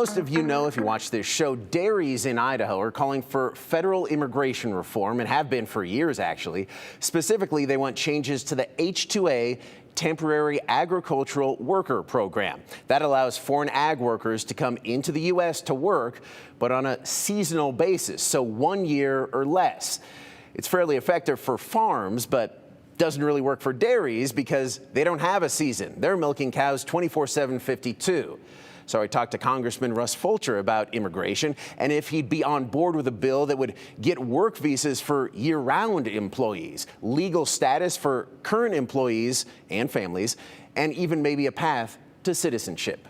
Most of you know, if you watch this show, dairies in Idaho are calling for federal immigration reform and have been for years, actually. Specifically, they want changes to the H-2A temporary agricultural worker program. That allows foreign ag workers to come into the U.S. to work, but on a seasonal basis, so 1 year or less. It's fairly effective for farms, but doesn't really work for dairies because they don't have a season. They're milking cows 24/7, 52. So I talked to Congressman Russ Fulcher about immigration and if he'd be on board with a bill that would get work visas for year-round employees, legal status for current employees and families, and even maybe a path to citizenship.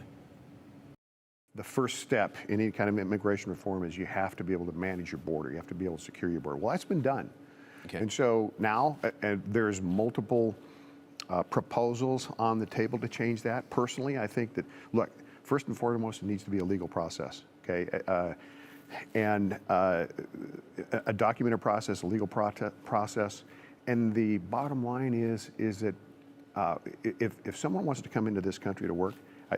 The first step in any kind of immigration reform is you have to be able to manage your border. You have to be able to secure your border. Well, that's been done. Okay. And so now there's multiple proposals on the table to change that. Personally, I think that, look, first and foremost, it needs to be a legal process, okay? And a documented process, a legal process. And the bottom line is that if someone wants to come into this country to work,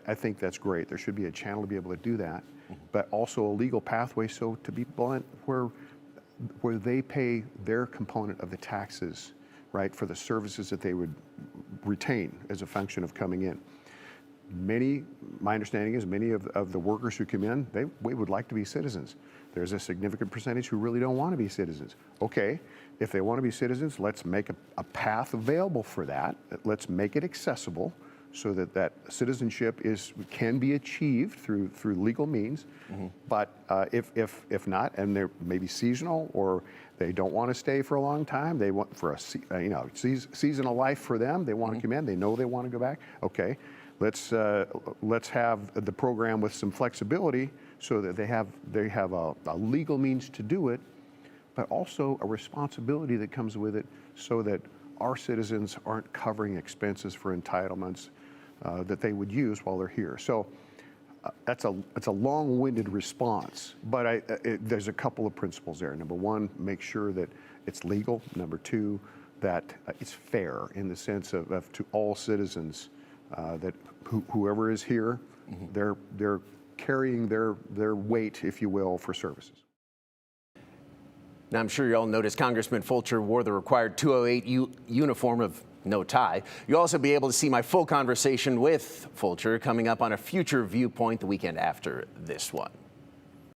I think that's great. There should be a channel to be able to do that, but also a legal pathway, so to be blunt, where they pay their component of the taxes, right, for the services that they would retain as a function of coming in. My understanding is many of the workers who come in, we would like to be citizens. There's a significant percentage who really don't want to be citizens. Okay, if they want to be citizens, let's make a path available for that. Let's make it accessible so that citizenship can be achieved through legal means. But if not, and they're maybe seasonal or they don't want to stay for a long time, they want for a seasonal life for them, they want to come in, they know they want to go back. Okay. Let's have the program with some flexibility so that they have a legal means to do it, but also a responsibility that comes with it so that our citizens aren't covering expenses for entitlements that they would use while they're here. So it's a long-winded response, but there's a couple of principles there. Number one, make sure that it's legal. Number two, that it's fair in the sense of to all citizens. That whoever is here, they're carrying their weight, if you will, for services. Now, I'm sure you all noticed Congressman Fulcher wore the required 208 uniform of no tie. You'll also be able to see my full conversation with Fulcher coming up on a future Viewpoint the weekend after this one.